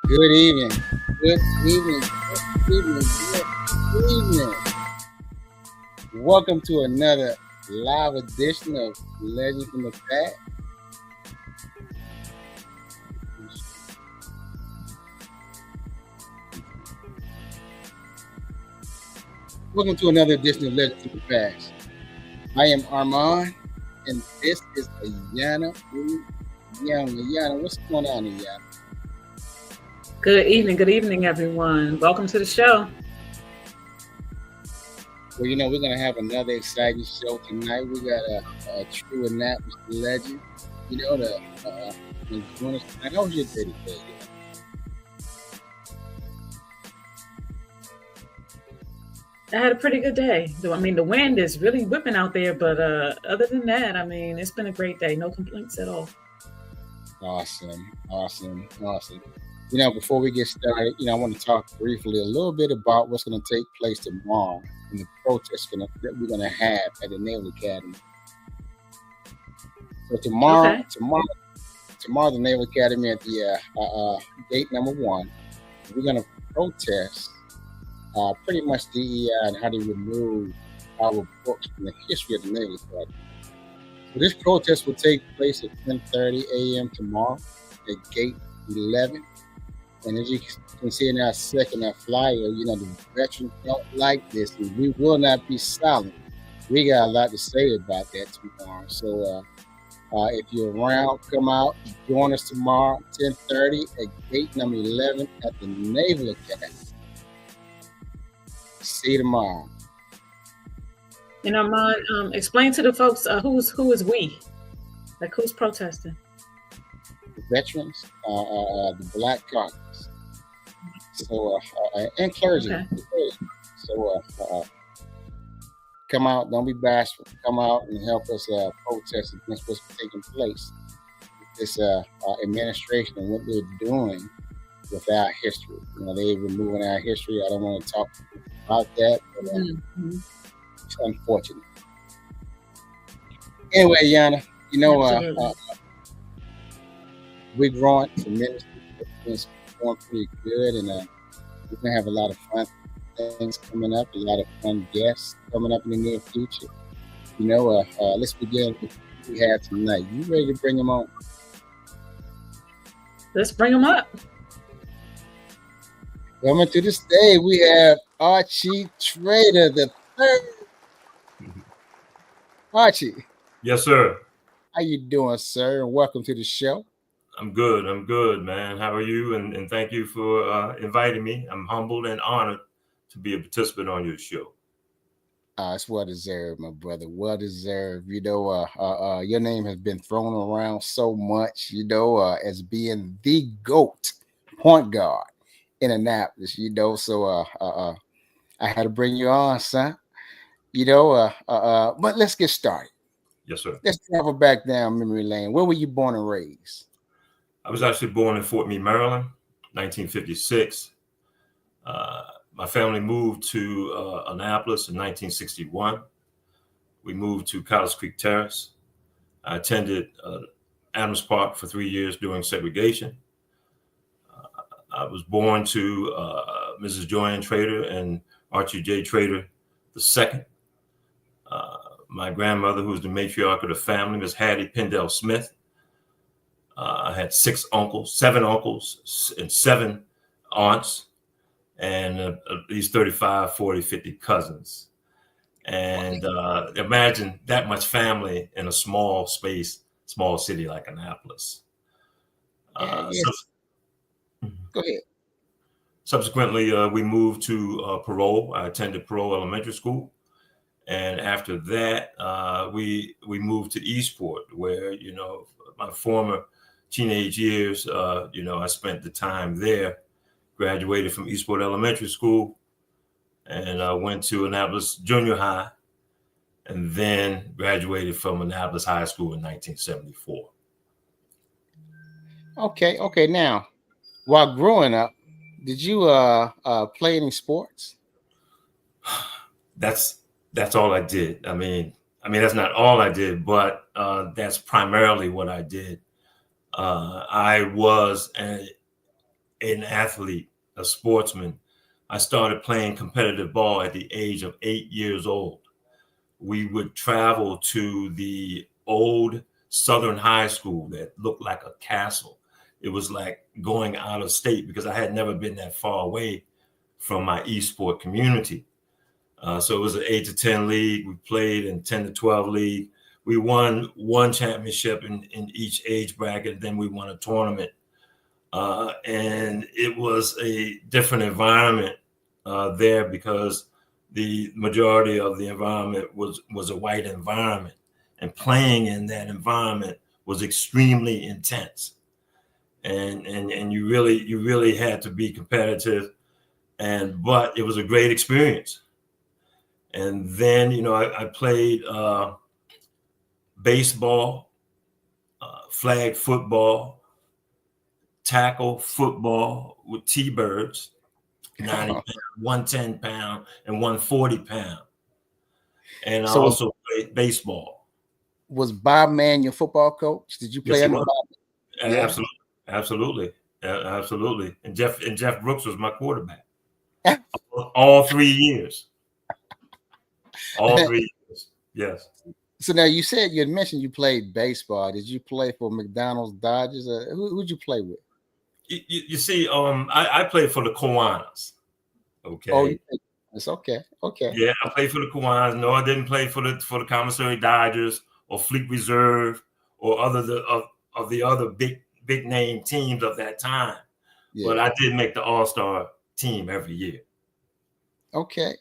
Good evening. Good evening. Good evening. Good evening. Welcome to another live edition of Legend from the Past. Welcome to another edition of Legend from the Past. I am Armand, and this is Ayana. Ayana, what's going on, Ayana? Good evening, everyone. Welcome to the show. Well, we're going to have another exciting show tonight. We got a true Annapolis legend. Join us tonight. How was your day today? I had a pretty good day. I mean, the wind is really whipping out there, but other than that, I mean, it's been a great day. No complaints at all. Awesome. Before we get started, I want to talk briefly a little bit about what's going to take place tomorrow in the protest that we're going to have at the Naval Academy. So tomorrow, the Naval Academy at the gate number 1, we're going to protest pretty much DEI and how they remove our books from the history of the Naval Academy. So this protest will take place at 10:30 a.m. tomorrow at gate 11. And as you can see in our flyer, the veterans don't like this, and we will not be silent. We got a lot to say about that tomorrow. So if you're around, come out, join us tomorrow, 10:30 at gate number 11 at the Naval Academy. See you tomorrow. And Armand, explain to the folks who is we? Like, who's protesting? The veterans, the Black Caucus. So, and clergy. Okay. So, come out, don't be bashful. Come out and help us protest against what's taking place with this administration and what they're doing with our history. They're removing our history. I don't want to talk about that, but it's unfortunate. Anyway, Yana, we're growing tremendously. It's going pretty good, and we're going to have a lot of fun things coming up, a lot of fun guests coming up in the near future. Let's begin with what we have tonight. You ready to bring them on? Let's bring them up. Coming to the stage, we have Archie Trader the third. Archie. Yes, sir. How you doing, sir? And welcome to the show. I'm good, man. How are you? And thank you for inviting me. I'm humbled and honored to be a participant on your show. It's well deserved, my brother. Well deserved. Your name has been thrown around so much, as being the GOAT point guard in Annapolis, So I had to bring you on, son. But let's get started. Yes, sir. Let's travel back down memory lane. Where were you born and raised? I was actually born in Fort Meade, Maryland, 1956. My family moved to Annapolis in 1961. We moved to College Creek Terrace. I attended Adams Park for 3 years during segregation. I was born to Mrs. Joanne Trader and Archie J. Trader II. My grandmother, who was the matriarch of the family, was Hattie Pendell Smith. I had 7 uncles, and 7 aunts, and at least 35, 40, 50 cousins. And imagine that much family in a small space, small city like Annapolis. Yes. Go ahead. Subsequently, we moved to Parole. I attended Parole Elementary School. And after that, we moved to Eastport, where, my former teenage years, I spent the time there, graduated from Eastport Elementary School, and I went to Annapolis Junior High, and then graduated from Annapolis High School in 1974. Okay. Now, while growing up, did you play any sports? That's all I did. I mean, that's not all I did, but that's primarily what I did. I was an athlete, a sportsman. I started playing competitive ball at the age of 8 years old. We would travel to the old Southern High School that looked like a castle. It was like going out of state because I had never been that far away from my Eastport community. So it was an 8 to 10 league. We played in 10 to 12 league. We won one championship in each age bracket. Then we won a tournament. And it was a different environment there because the majority of the environment was a white environment, and playing in that environment was extremely intense. And you really had to be competitive, but it was a great experience. And then, I played baseball, flag football, tackle football with T-Birds, 90 pound, 110 pound, and 140 pound. And I also played baseball. Was Bob Mann your football coach? Did you play under Bob? Yeah. Absolutely. And Jeff Brooks was my quarterback. All 3 years. All 3 years. Yes. So now you said you had mentioned you played baseball. Did you play for McDonald's Dodgers? Who'd you play with? You see, I played for the Kiwanis. Okay. Oh, it's okay. Okay. Yeah, I played for the Kiwanis. No, I didn't play for the Commissary Dodgers or Fleet Reserve or of the other big name teams of that time. Yeah. But I did make the All-Star team every year. Okay.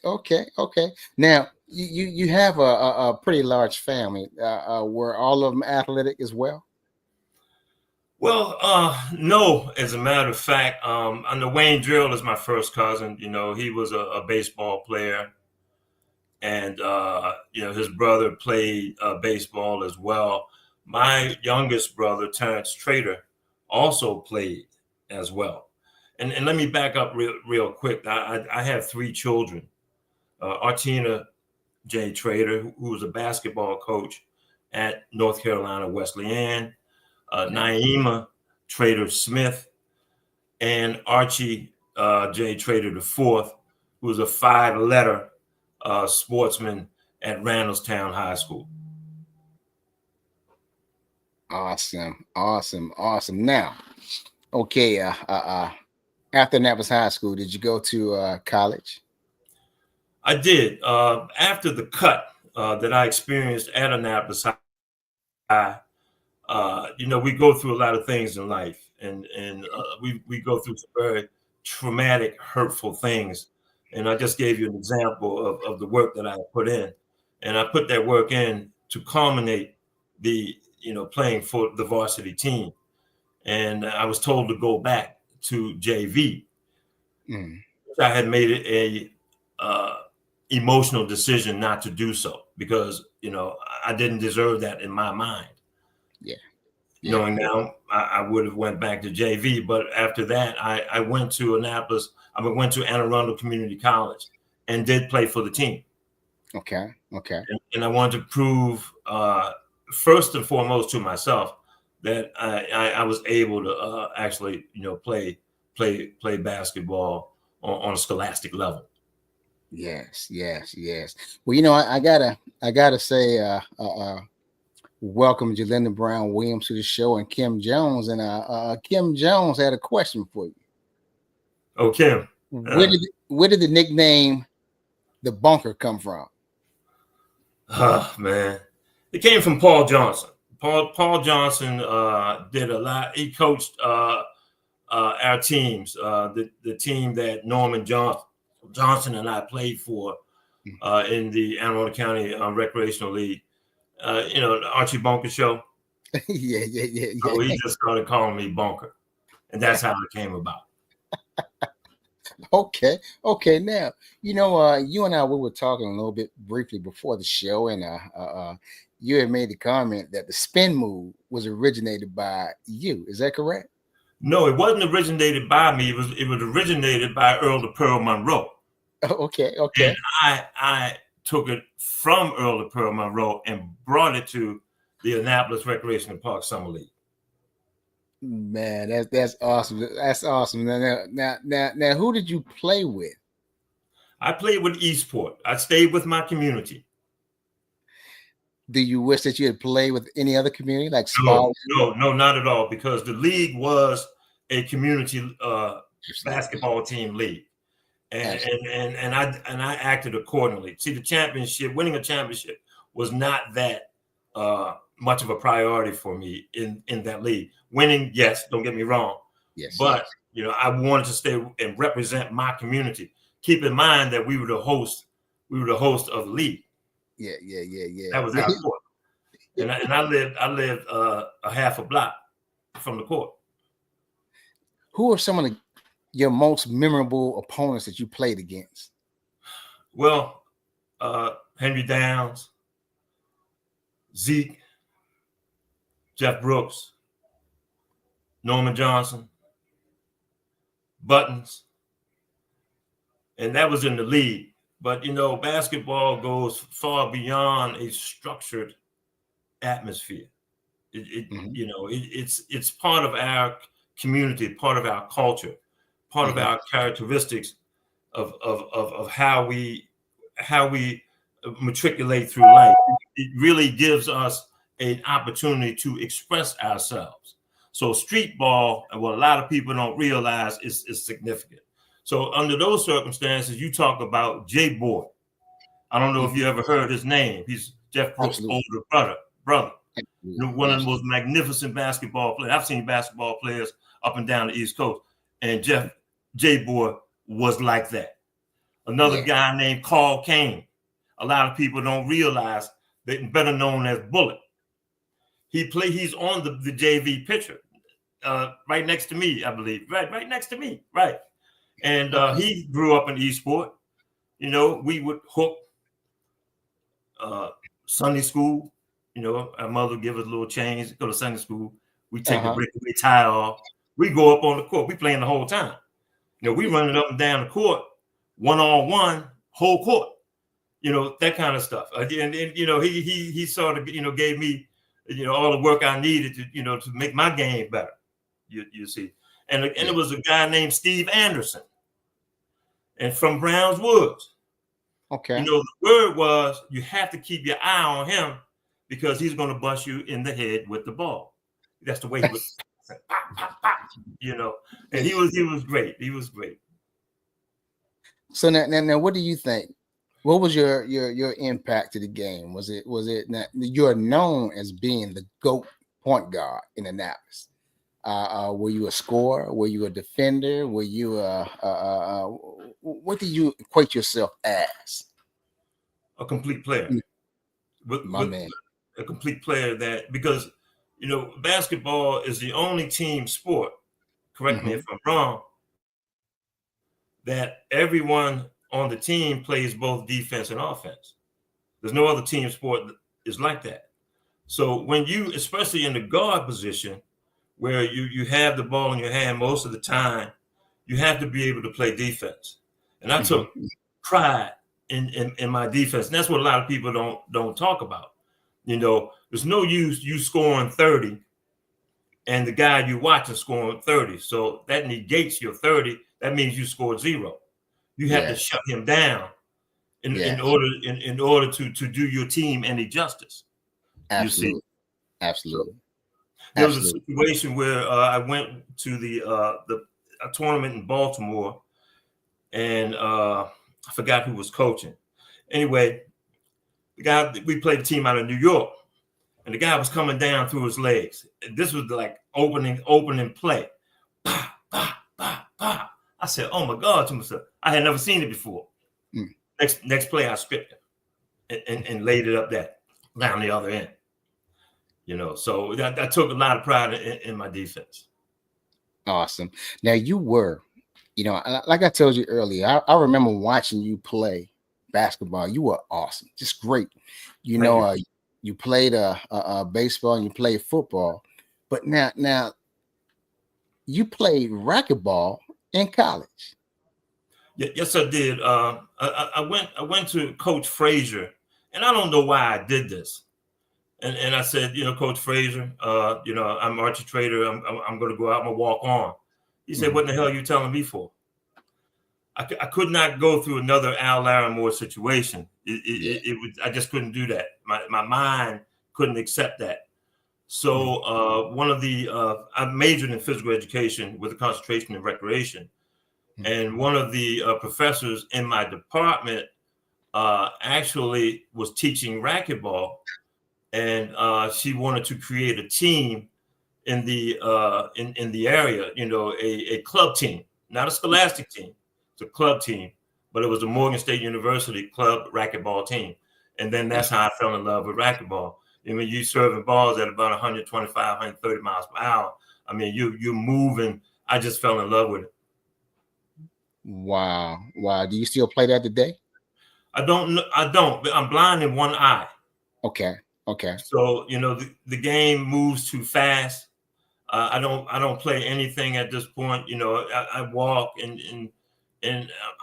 Now you have a pretty large family. Were all of them athletic as well? Well, no. As a matter of fact, I know Wayne Drill is my first cousin. He was a baseball player, and his brother played baseball as well. My youngest brother, Terrence Trader, also played as well. And let me back up real quick. I have 3 children. Artina J. Trader, who was a basketball coach at North Carolina Wesleyan, Naima Trader Smith, and Archie J. Trader IV, who was a 5-letter sportsman at Randallstown High School. Awesome. Now, okay, after Annapolis High School, did you go to college? I did. After the cut that I experienced at Annapolis High, we go through a lot of things in life, and we go through some very traumatic, hurtful things. And I just gave you an example of the work that I put in, and I put that work in to culminate the playing for the varsity team. And I was told to go back to JV. I had made it a emotional decision not to do so because I didn't deserve that in my mind. Yeah. Knowing now, I would have went back to JV, but after that, I went to Annapolis. I went to Anne Arundel Community College and did play for the team. Okay. And I wanted to prove, first and foremost, to myself that I was able to actually, play basketball on a scholastic level. Yes. Well, I gotta say, welcome Jalinda Brown Williams to the show, and Kim Jones. And Kim Jones had a question for you. Oh, Kim, where did the nickname the Bunker come from? Oh man, it came from Paul Johnson. Paul Johnson did a lot. He coached our teams, the team that Norman Johnson and I played for in the Anne Arundel County Recreational League. The Archie Bunker show. Yeah. So he just started calling me Bunker, and that's how it came about. Okay. Now, you and I, we were talking a little bit briefly before the show, and you had made the comment that the spin move was originated by you. Is that correct? No, it wasn't originated by me. It was originated by Earl the Pearl Monroe. Okay. And I took it from Earl the Pearl Monroe and brought it to the Annapolis Recreation and Park Summer League. Man, that's awesome. That's awesome. Now, who did you play with? I played with Eastport. I stayed with my community. Do you wish that you had played with any other community, like No, small? no, not at all, because the league was a community basketball team league. And I acted accordingly. See, winning a championship was not that much of a priority for me in that league. Winning, yes, don't get me wrong. Yes, but I wanted to stay and represent my community. Keep in mind that we were the host of the league. Yeah. That was our court. And I lived a half a block from the court. Who are some of your most memorable opponents that you played against? Well, Henry Downs, Zeke, Jeff Brooks, Norman Johnson, Buttons, and that was in the league. But basketball goes far beyond a structured atmosphere. It's part of our community, part of our culture, part of our characteristics of how we matriculate through life. It really gives us an opportunity to express ourselves. So street ball, and what a lot of people don't realize, is significant. So under those circumstances, you talk about Jay Boy. I don't know if you ever heard his name. He's Jeff Brooks' older brother. One of the most magnificent basketball players. I've seen basketball players up and down the East Coast, and Jay Boy was like that. Another guy named Carl Kane. A lot of people don't realize that, better known as Bullet. He's on the JV pitcher, right next to me, I believe. Right next to me, right. And he grew up in Eastport. We would hook Sunday school. Our mother would give us a little change, go to Sunday school. We take the breakaway tie off. We go up on the court. We playing the whole time. We running up and down the court, 1-on-1, whole court. That kind of stuff. And he sort of gave me all the work I needed to make my game better. You see, and it was a guy named Steve Anderson, and from Browns Woods. Okay. The word was you have to keep your eye on him because he's going to bust you in the head with the ball. That's the way he was. Pop, pop, pop, and he was great. He was great. So now, what do you think? What was your impact to the game? Was it you're known as being the GOAT point guard in Annapolis? Were you a scorer? Were you a defender? Were you what do you equate yourself as? A complete player. Man. A complete player because basketball is the only team sport, correct me if I'm wrong, that everyone on the team plays both defense and offense. There's no other team sport that is like that. So when you, especially in the guard position, where you have the ball in your hand most of the time, you have to be able to play defense. And I took pride in my defense. And that's what a lot of people don't talk about. There's no use you scoring 30 and the guy you watch is scoring 30. So that negates your 30. That means you scored 0. You have to shut him down in order to do your team any justice. Absolutely. You see? Absolutely. There was a situation where I went to the tournament in Baltimore, and I forgot who was coaching. Anyway, we played a team out of New York, and the guy was coming down through his legs. This was like opening play. Bah, bah, bah, bah. I said, "Oh my God!" to myself, I had never seen it before. Next play, I stripped him and laid it up down the other end. So that took a lot of pride in my defense. Awesome. Now you were, like I told you earlier, I remember watching you play basketball. You were awesome, just great. You played baseball and you played football, but now you played racquetball in college. Yes, I did. I went to Coach Frazier, and I don't know why I did this, And I said, Coach Frazier, I'm Archie Trader. I'm going to go out and walk on. He said, what in the hell are you telling me for? I could not go through another Al Larimore situation. I just couldn't do that. My mind couldn't accept that. So I majored in physical education with a concentration in recreation. And one of the professors in my department actually was teaching racquetball. And she wanted to create a team in the area, a club team, not a scholastic team. It's a club team, but it was the Morgan State University club racquetball team. And then that's how I fell in love with racquetball. And when you serving balls at about 125, 130 miles per hour, I mean, you're moving. I just fell in love with it. Wow. Do you still play that today? I don't. I'm blind in one eye. Okay. So, the game moves too fast. I don't play anything at this point. I walk and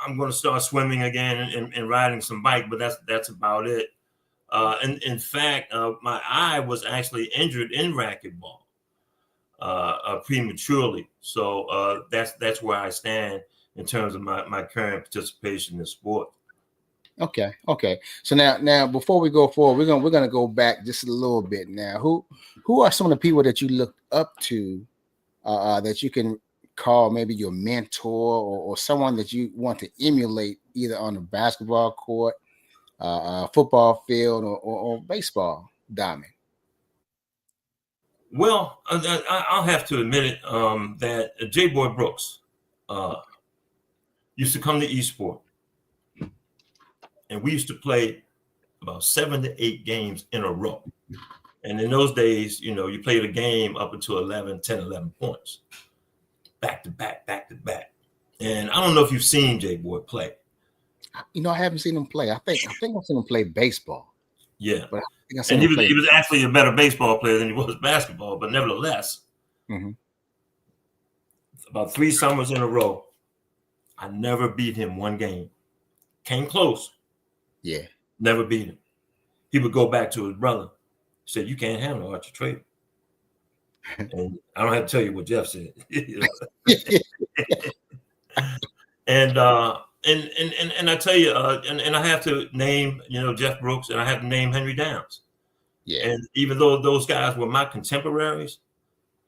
I'm going to start swimming again and riding some bike, but that's about it. And in fact, my eye was actually injured in racquetball prematurely. So that's where I stand in terms of my current participation in sport. Okay. So now before we go forward, we're gonna go back just a little bit now. Who are some of the people that you look up to that you can call maybe your mentor or someone that you want to emulate either on the basketball court, football field, or baseball diamond? Well, I'll have to admit it that J. Boy Brooks used to come to Eastport, and we used to play about 7 to 8 games in a row. And in those days, you played a game up until 11 points, back to back. And I don't know if you've seen J. Boy play. I haven't seen him play. I think I've seen him play baseball. Yeah, but he was actually a better baseball player than he was basketball. But nevertheless, about 3 summers in a row, I never beat him one game. Came close. Yeah, never beat him. He would go back to his brother. Said, "You can't handle Archie Trader." And I don't have to tell you what Jeff said. And I tell you, and I have to name, Jeff Brooks, and I have to name Henry Downs. Yeah. And even though those guys were my contemporaries,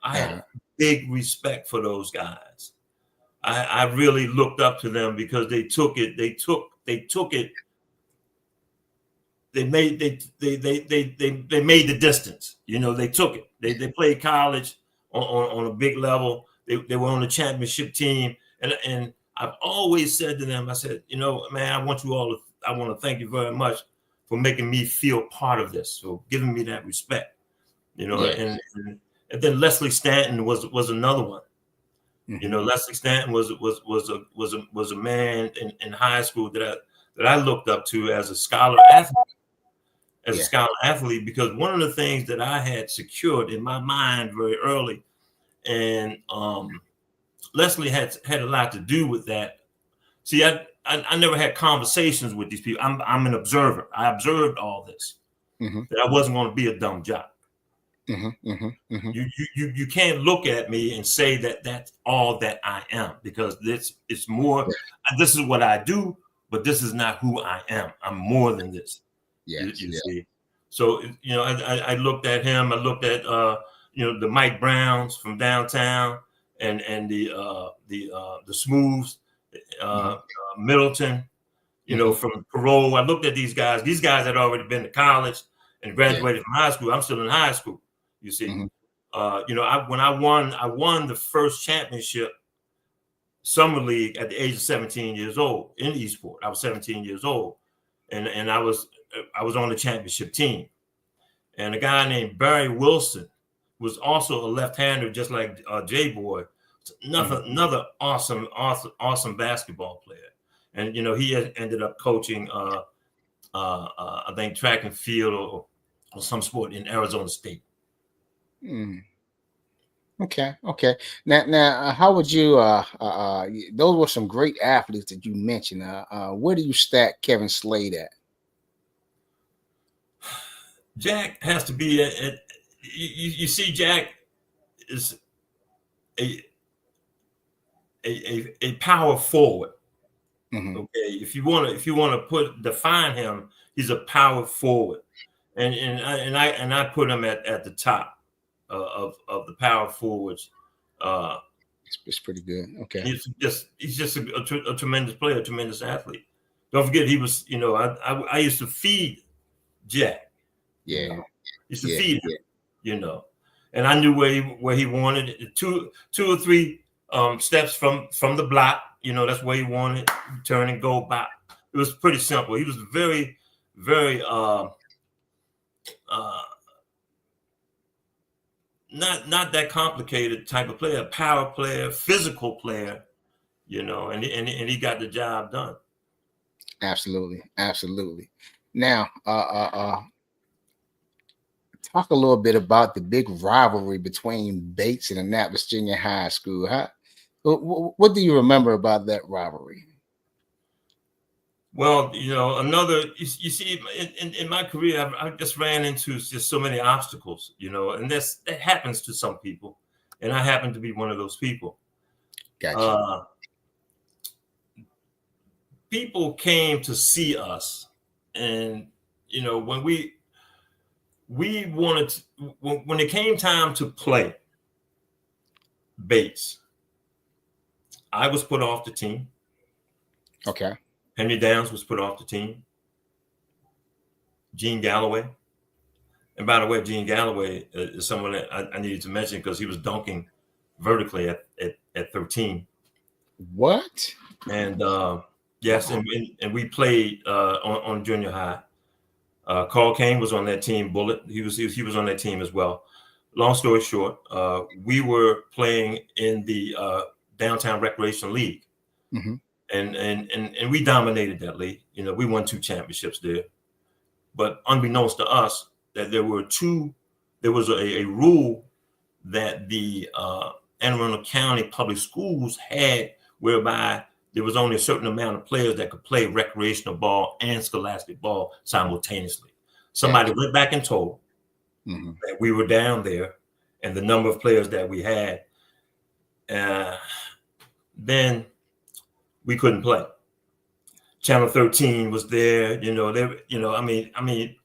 I had big respect for those guys. I really looked up to them because they took it. They made the distance. They took it. They played college on a big level. They were on the championship team, and I've always said to them, I said, man, I want to thank you very much for making me feel part of this, for giving me that respect. And then Leslie Stanton was another one. Leslie Stanton was a man in high school that I looked up to as a scholar athlete. A scholar athlete, because one of the things that I had secured in my mind very early, and Leslie had a lot to do with that. See, I never had conversations with these people. I'm an observer. I observed all this. That I wasn't going to be a dumb jock. You can't look at me and say that that's all that I am, because it's more. This is what I do, but this is not who I am. I'm more than this. You see. So I looked at him. I looked at the Mike Browns from downtown, and the Smooths, Middleton, from Parole. I looked at these guys. These guys had already been to college and graduated from high school. I'm still in high school. You see. When I won the first championship summer league at the age of 17 years old in Eastport. I was 17 years old, and I was on the championship team. And a guy named Barry Wilson was also a left-hander, just like J-Boy. Another awesome basketball player. And he ended up coaching I think track and field or some sport in Arizona State. Okay. Now, how would you? Those were some great athletes that you mentioned. Where do you stack Kevin Slade at? Jack has to be you see, Jack is a power forward. Mm-hmm. Okay, if you want to define him, he's a power forward, and I put him at the top of the power forwards. It's pretty good. Okay. He's just a tremendous player, a tremendous athlete. Don't forget, he was, I used to feed Jack. Yeah. Used to feed him, and I knew where he wanted it. Two or three steps from the block. That's where he wanted. Turn and go back. It was pretty simple. He was very, very not that complicated type of player. Power player, physical player. And he got the job done. Absolutely. Now, talk a little bit about the big rivalry between Bates and Annapolis Junior High School. What do you remember about that rivalry? Well, you see, in my career, I just ran into just so many obstacles, and that happens to some people, and I happen to be one of those people. Gotcha. People came to see us, and when we wanted to, when it came time to play Bates, I was put off the team. Okay. Henry Downs was put off the team. Gene Galloway. And by the way, Gene Galloway is someone that I needed to mention because he was dunking vertically at 13. What? And yes, and we played on junior high. Carl Kane was on that team. Bullet, he was on that team as well. Long story short, we were playing in the Downtown Recreation League, mm-hmm. and we dominated that league. We won 2 championships there. But unbeknownst to us, that there was a rule that the Anne Arundel County Public Schools had, whereby there was only a certain amount of players that could play recreational ball and scholastic ball simultaneously. Somebody went back and told mm-hmm. that we were down there and the number of players that we had, then we couldn't play. Channel 13 was there,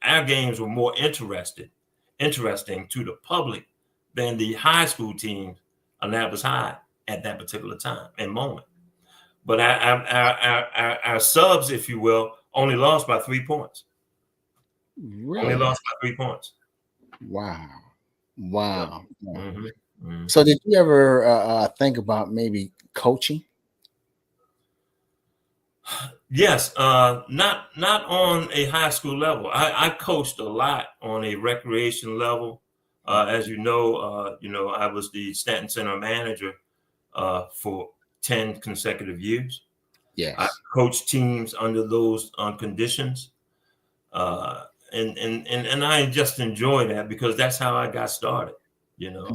our games were more interesting to the public than the high school team, Annapolis High, at that particular time and moment. But our subs, if you will, only lost by 3 points. Really? Only lost by 3 points. Wow. Mm-hmm. Mm-hmm. So did you ever think about maybe coaching? Yes, not on a high school level. I coached a lot on a recreation level. As you know, I was the Stanton Center manager for 10 consecutive years. Yes. I coached teams under those conditions. And I just enjoy that because that's how I got started, mm-hmm.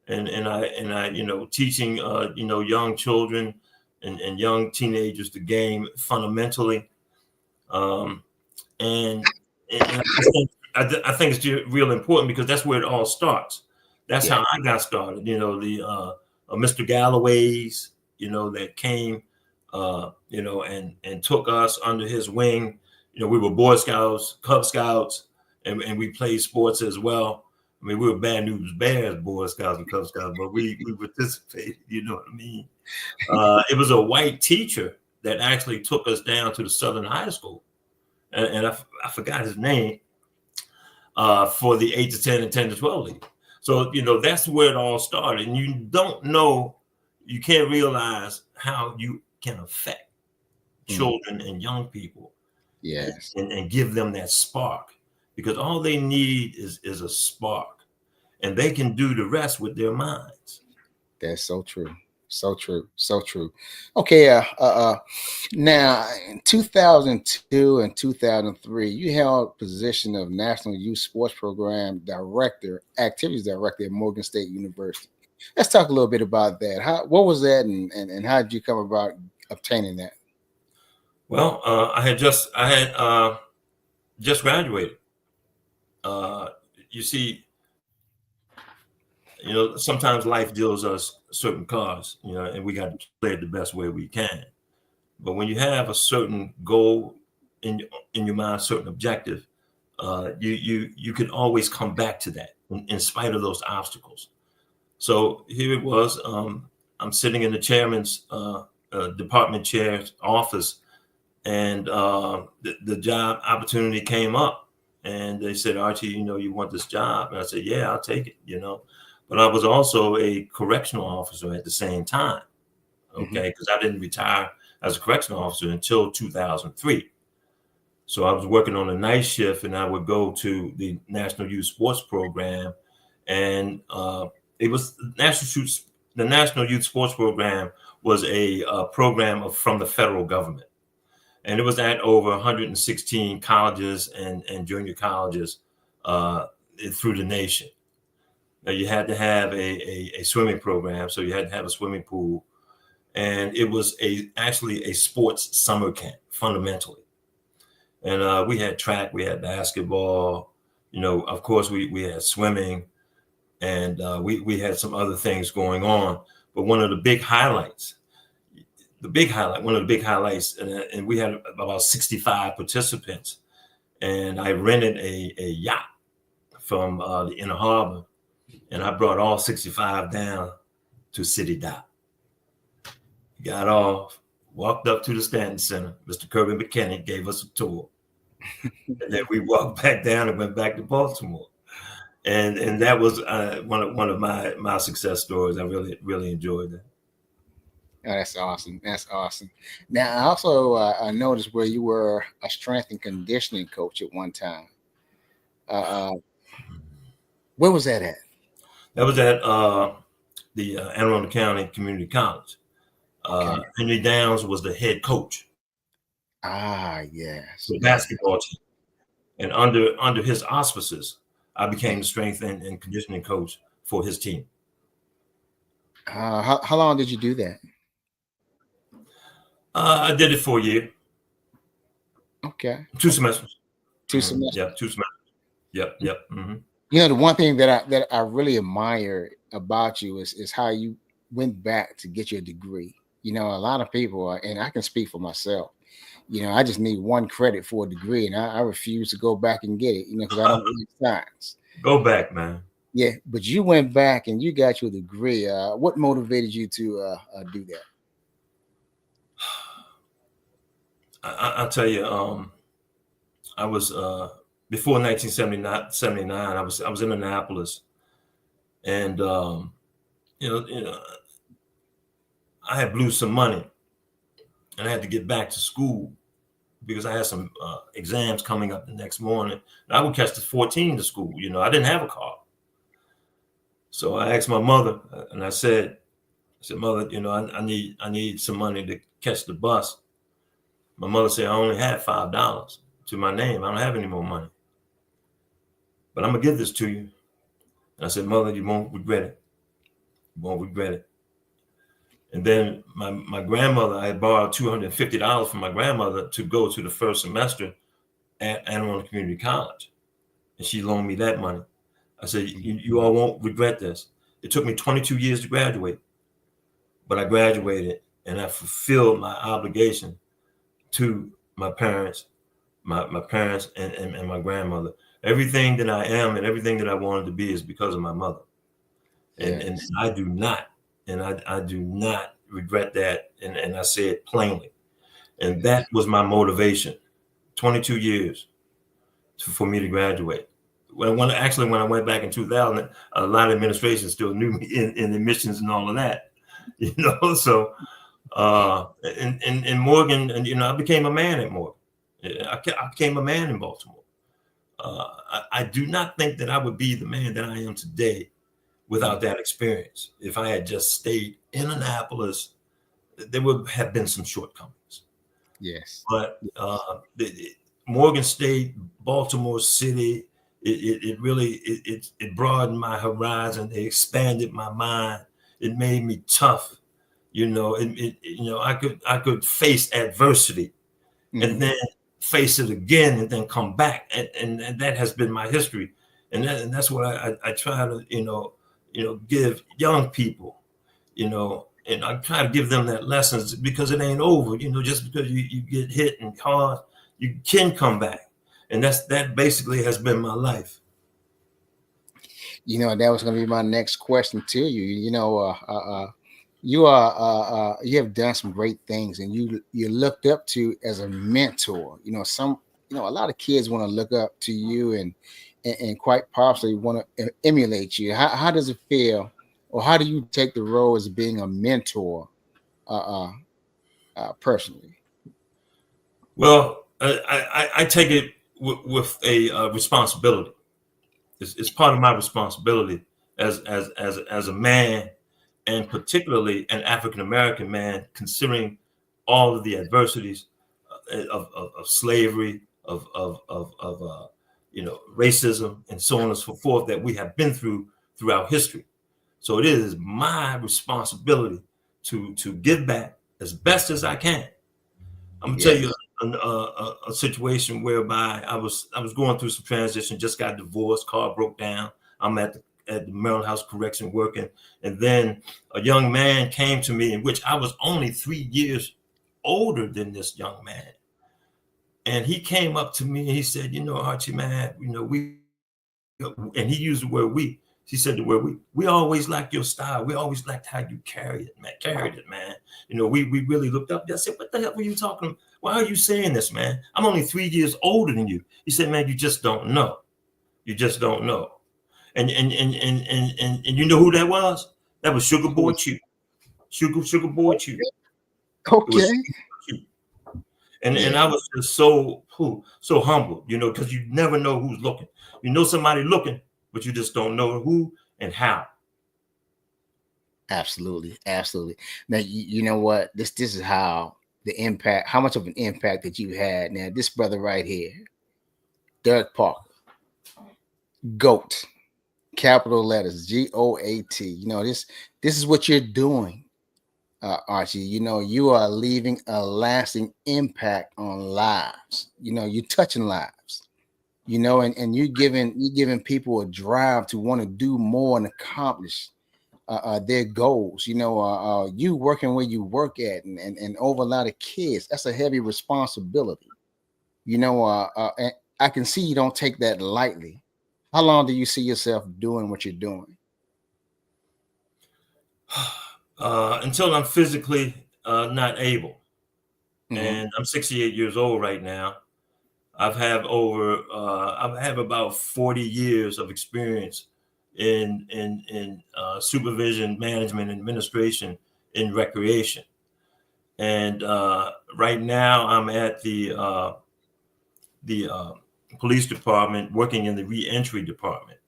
and I teaching young children and young teenagers the game fundamentally, and I think it's real important because that's where it all starts. That's how I got started. The Mr. Galloway's, that came, and took us under his wing. We were Boy Scouts, Cub Scouts, and we played sports as well. I mean, we were Bad News Bears, Boy Scouts and Cub Scouts, but we participated, you know what I mean? It was a white teacher that actually took us down to the Southern High School. And I forgot his name, for the 8 to 10 and 10 to 12 league. So, that's where it all started. And you can't realize how you can affect children and young people. Yes. And give them that spark, because all they need is a spark, and they can do the rest with their minds. That's so true. So true. Okay. Now in 2002 and 2003, you held position of National Youth Sports Program Activities Director at Morgan State University. Let's talk a little bit about that. What was that, and how did you come about obtaining that? Well, I had just graduated. you see, sometimes life deals us certain cards, and we got to play it the best way we can. But when you have a certain goal in your mind, certain objective, you can always come back to that in spite of those obstacles. So here it was. I'm sitting in the chairman's department chair's office, and the job opportunity came up, and they said, Archie, you want this job? And I said, yeah, I'll take it. But I was also a correctional officer at the same time, okay, because I didn't retire as a correctional officer until 2003. So I was working on a night shift, and I would go to the National Youth Sports Program, and it was the National Youth Sports Program was a program from the federal government, and it was at over 116 colleges and junior colleges through the nation. Now you had to have a swimming program, so you had to have a swimming pool, and it was actually a sports summer camp fundamentally. And we had track, we had basketball, of course we had swimming, and we had some other things going on. But one of the big highlights, and we had about 65 participants, and I rented a yacht from the Inner Harbor, and I brought all 65 down to City Dock. Got off, walked up to the Stanton Center. Mr. Kirby McKinney gave us a tour. And then we walked back down and went back to Baltimore. And that was one of my success stories. I really enjoyed that. Oh, that's awesome. That's awesome. Now, I also I noticed where you were a strength and conditioning coach at one time. Where was that at? That was at the Anne Arundel Community College. Okay. Henry Downs was the head coach. Ah, yes. The basketball team. And under his auspices, I became the strength and conditioning coach for his team. How long did you do that? I did it for a year. Okay. 2 semesters. 2 semesters. Yeah, 2 semesters. Yep. Mm-hmm. The one thing that I really admire about you is how you went back to get your degree. A lot of people, and I can speak for myself, I just need one credit for a degree, and I refuse to go back and get it, because I don't like science. Go back, man. Yeah, but you went back and you got your degree. What motivated you to do that? I'll tell you, I was before 1979. I was in Annapolis, and I had blew some money, and I had to get back to school because I had some exams coming up the next morning. And I would catch the 14 to school. I didn't have a car, so I asked my mother, and I said, Mother, I need some money to catch the bus. My mother said, I only had $5 to my name. I don't have any more money, but I'm gonna give this to you. And I said, Mother, you won't regret it. You won't regret it. And then my grandmother, I had borrowed $250 from my grandmother to go to the first semester at Anne Arundel Community College. And she loaned me that money. I said, you all won't regret this. It took me 22 years to graduate, but I graduated and I fulfilled my obligation to my parents, my parents and my grandmother. Everything that I am and everything that I wanted to be is because of my mother. And, yes. And I do not. And I do not regret that. And I say it plainly. And that was my motivation. 22 years for me to graduate. When I went back in 2000, a lot of administration still knew me in admissions and all of that. So in Morgan, and I became a man at Morgan. I became a man in Baltimore. I do not think that I would be the man that I am today without that experience. If I had just stayed in Annapolis, there would have been some shortcomings. Yes. But Morgan State, Baltimore City, it really broadened my horizon. It expanded my mind. It made me tough. I could face adversity, mm-hmm. and then face it again, and then come back. And that has been my history And that's what I try to, give young people, and I try to give them that lessons, because it ain't over, just because you get hit and hard, you can come back. And that basically has been my life. That was going to be my next question to you. You have done some great things, and you're looked up to as a mentor. A lot of kids want to look up to you and quite possibly want to emulate you. How does it feel, or how do you take the role as being a mentor personally? Well, I take it with a responsibility. It's part of my responsibility as a man, and particularly an African American man, considering all of the adversities of slavery, of racism, and so on and so forth that we have been throughout history. So it is my responsibility to give back as best as I can. I'm gonna tell you a situation whereby I was going through some transition, just got divorced, car broke down. I'm at the Maryland House Correction working, and then a young man came to me, in which I was only 3 years older than this young man. And he came up to me and he said, Archie, man, we, and he used the word we. He said the word we always liked your style. We always liked how you carried it, man. We really looked up. I said, what the hell were you talking about? Why are you saying this, man? I'm only 3 years older than you. He said, man, you just don't know. You just don't know. And you know who that was? That was Sugar Boy Chew. Sugar Boy Chew. Okay. And I was just so humble, because you never know who's looking. Somebody looking, but you just don't know who and how. Absolutely. Now, you know what? This is how much of an impact that you had. Now, this brother right here, Doug Parker, GOAT, capital letters, GOAT. This is what you're doing, Archie. You are leaving a lasting impact on lives. You're touching lives. And you're giving people a drive to want to do more and accomplish their goals. You working where you work at and over a lot of kids, that's a heavy responsibility. And I can see you don't take that lightly. How long do you see yourself doing what you're doing? Until I'm physically not able. Mm-hmm. And I'm 68 years old right now. I have about 40 years of experience in supervision, management, administration in recreation. And right now I'm at the police department, working in the reentry department.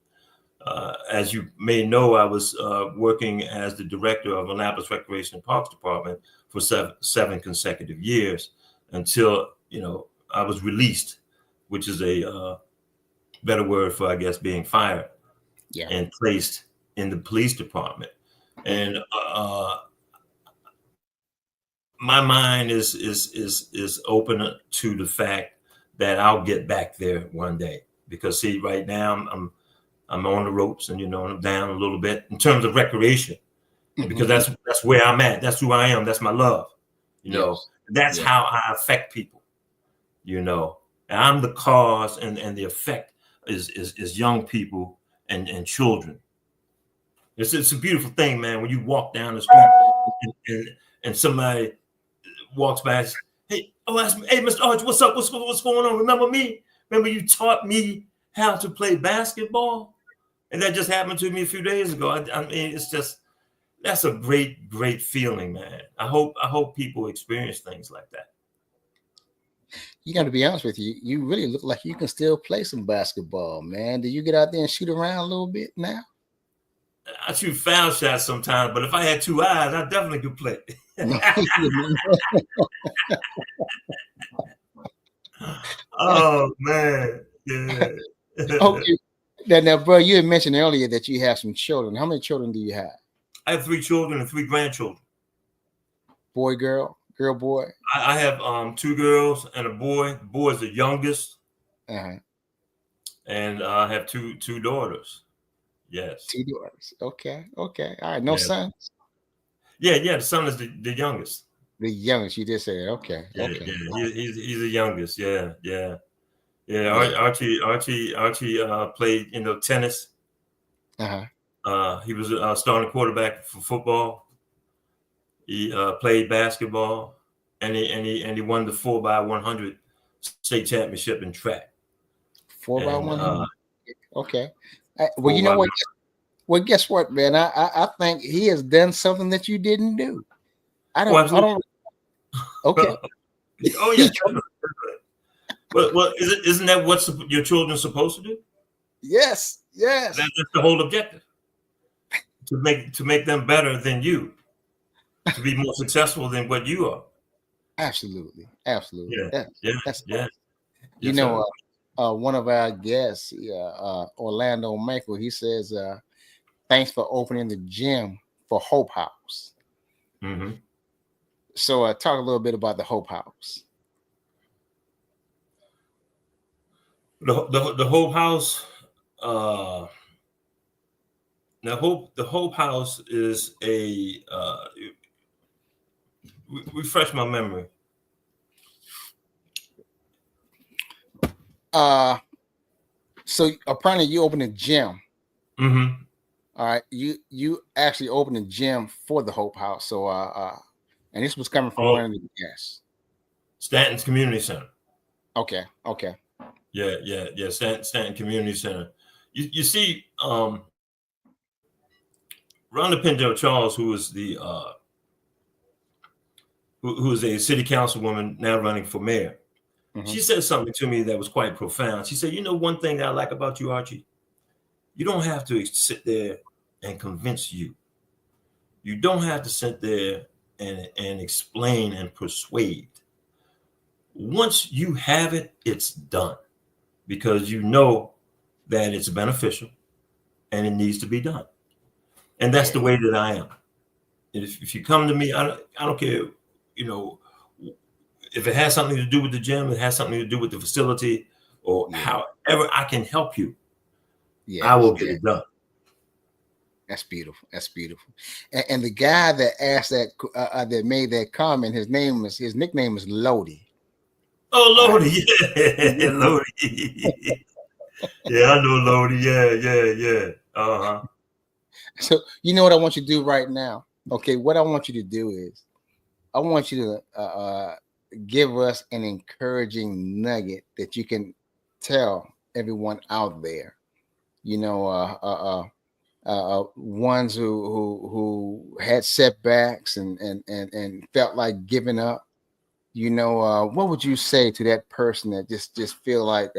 As you may know, I was working as the director of Annapolis Recreation and Parks Department for seven consecutive years until, I was released, which is a better word for, I guess, being fired, and placed in the police department. And my mind is open to the fact that I'll get back there one day, because see, right now I'm on the ropes, and I'm down a little bit in terms of recreation, because that's where I'm at. That's who I am. That's my love. That's how I affect people. And I'm the cause, and the effect is young people and children. It's a beautiful thing, man. When you walk down the street and somebody walks by, hey, Mr. Archie, what's up? What's going on? Remember me? Remember you taught me how to play basketball? And that just happened to me a few days ago. I mean, that's a great feeling, man. I hope people experience things like that. You got to be honest with you. You really look like you can still play some basketball, man. Do you get out there and shoot around a little bit now? I shoot foul shots sometimes, but if I had two eyes, I definitely could play. Oh man, yeah. Okay. Now, bro, you had mentioned earlier that you have some children. How many children do you have? I have 3 children and 3 grandchildren. Boy, girl, boy. I have 2 girls and a boy. The boy is the youngest, Uh-huh. and I have two daughters. Yes. 2 daughters. Okay. All right. No Yeah. sons. Yeah. The son is the youngest. The youngest. You just said. Okay. Yeah. He's the youngest. Yeah. Yeah. Archie played tennis. He was a starting quarterback for football. He played basketball, and he won the 4x100 state championship in track. 4x100. Okay. Well, you know what? Well, guess what, man? I think he has done something that you didn't do. I don't. Okay. Oh yeah. Well, isn't that what your children are supposed to do? Yes. That's the whole objective. To make them better than you, to be more successful than what you are. Absolutely. Yeah. That's yeah. You know, one of our guests, Orlando Michael, he says, "Thanks for opening the gym for Hope House." Mm-hmm. So, talk a little bit about the Hope House. The Hope House. The Hope House is a refresh my memory. So apparently you opened a gym. Mm-hmm. All right, you actually opened a gym for the Hope House. So and this was coming from one of the guests. Stanton's Community Center. Okay. Yeah. Stanton Community Center. You see, Rhonda Pendell Charles, who is the who is a city councilwoman now running for mayor. Mm-hmm. She said something to me that was quite profound. She said, one thing that I like about you, Archie, you don't have to sit there and convince you. You don't have to sit there and explain and persuade. Once you have it, it's done, because you know that it's beneficial and it needs to be done. And that's the way that I am. If you come to me, I don't care, if it has something to do with the gym, it has something to do with the facility, or however I can help you, I will get it done. That's beautiful. And the guy that asked that made that comment, his nickname is Lodi. Oh, Lodi, yeah, Lodi. Yeah, I know Lodi. Yeah. Uh-huh. So you know what I want you to do right now? Okay, what I want you to do is I want you to give us an encouraging nugget that you can tell everyone out there. Ones who had setbacks and felt like giving up. What would you say to that person that just feel like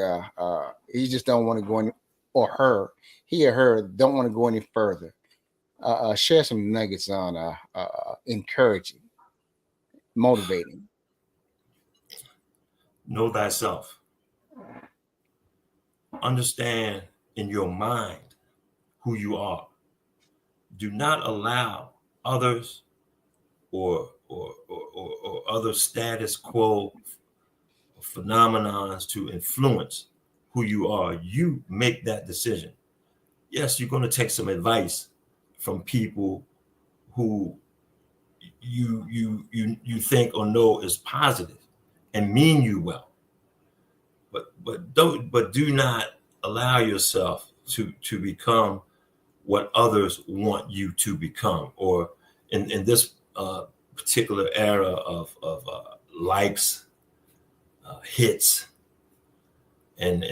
he just don't want to go any, or he or her don't want to go any further? Share some nuggets on encouraging, motivating. Know thyself. Understand in your mind who you are. Do not allow others or other status quo phenomenons to influence who you are. You make that decision. Yes, you're going to take some advice from people who you think or know is positive and mean you well, but do not allow yourself to become what others want you to become, or in this particular era of likes, hits, and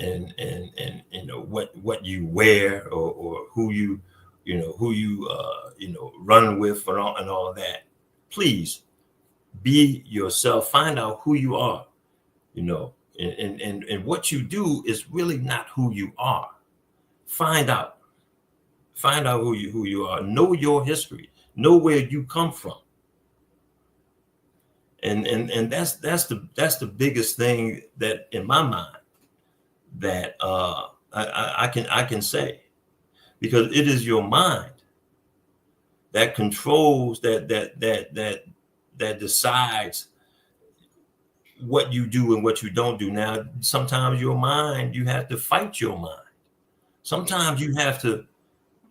what you wear, or who you run with, and all of that. Please be yourself. Find out who you are. And what you do is really not who you are. Find out who you are. Know your history. Know where you come from. And that's the biggest thing that in my mind that I can say, because it is your mind that controls, that decides what you do and what you don't do. Now, sometimes your mind, you have to fight your mind. Sometimes you have to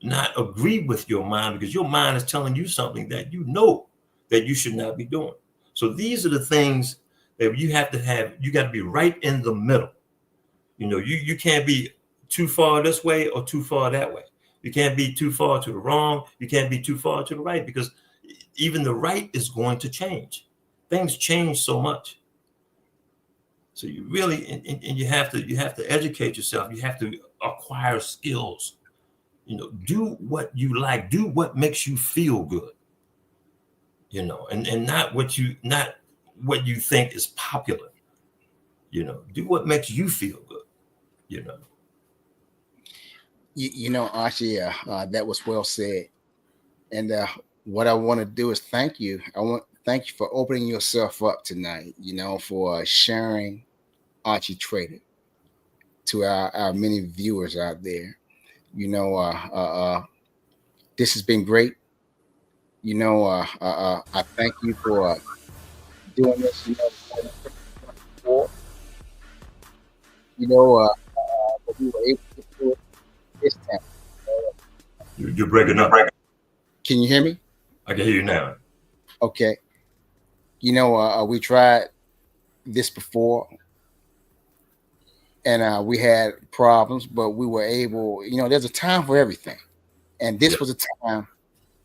not agree with your mind because your mind is telling you something that you know that you should not be doing. So these are the things that you have to have. You got to be right in the middle. You know, you can't be too far this way or too far that way. You can't be too far to the wrong. You can't be too far to the right, because even the right is going to change. Things change so much. So you really, and you have to educate yourself. You have to acquire skills. You know, do what you like. Do what makes you feel good. You know, and not what you think is popular. You know, do what makes you feel good. You know. You know, Archie, that was well said. And what I want to do is thank you. I want to thank you for opening yourself up tonight, you know, for sharing Archie Trader to our many viewers out there. You know, this has been great. You know, I thank you for doing this, you know, before. You know, but we were able to do it this time. You're breaking up. Can you hear me? I can hear you now. Okay. You know, we tried this before, and we had problems, but we were able, you know, there's a time for everything. And this was a time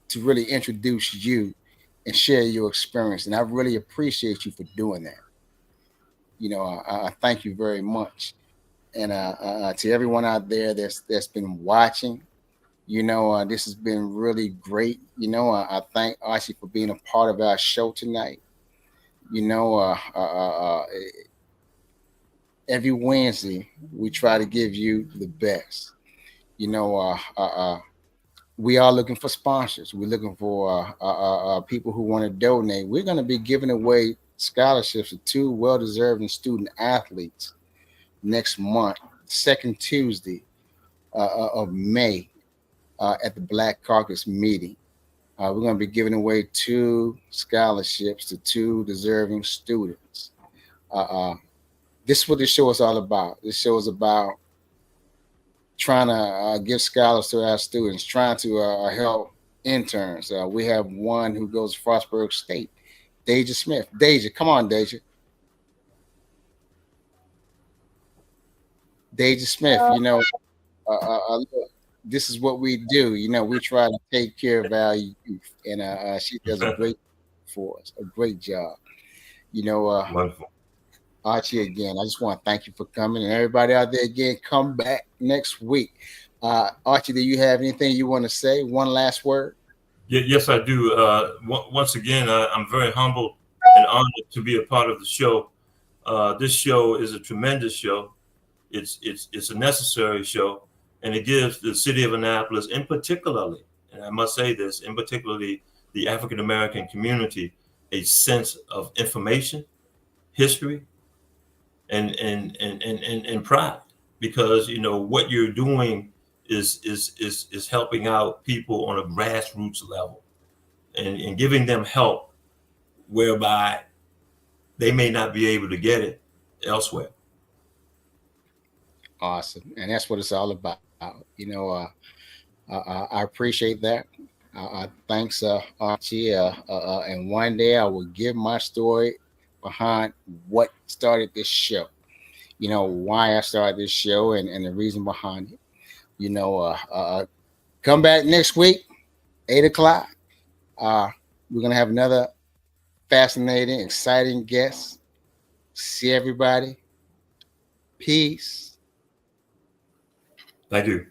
to really introduce you and share your experience. And I really appreciate you for doing that. You know, I thank you very much. And to everyone out there that's been watching, you know, this has been really great. You know, I thank Archie for being a part of our show tonight. You know, every Wednesday we try to give you the best. You know, we are looking for sponsors. We're looking for people who want to donate. We're going to be giving away scholarships to 2 well-deserving student athletes next month, second Tuesday of May, at the Black Caucus meeting. We're going to be giving away 2 scholarships to 2 deserving students. This is what this show is all about. This show is about trying to give scholars to our students, trying to help interns. We have one who goes to Frostburg State, Deja Smith. Deja, come on, Deja. Deja Smith, you know, look, this is what we do. You know, we try to take care of our youth, and she does a great for us, a great job. You know, Wonderful. Archie, again, I just want to thank you for coming, and everybody out there, again, come back next week. Archie, do you have anything you want to say? One last word? Yes, I do. Once again, I'm very humbled and honored to be a part of the show. This show is a tremendous show. It's a necessary show, and it gives the city of Annapolis, in particularly, and I must say this, in particularly the African American community, a sense of information, history, and pride, because you know what you're doing is helping out people on a grassroots level, and giving them help whereby they may not be able to get it elsewhere. Awesome. And that's what it's all about. You know, I appreciate that. Thanks, Archie. And one day I will give my story behind what started this show. You know, why I started this show and the reason behind it. You know, come back next week, 8 o'clock. We're going to have another fascinating, exciting guest. See everybody. Peace. Thank you.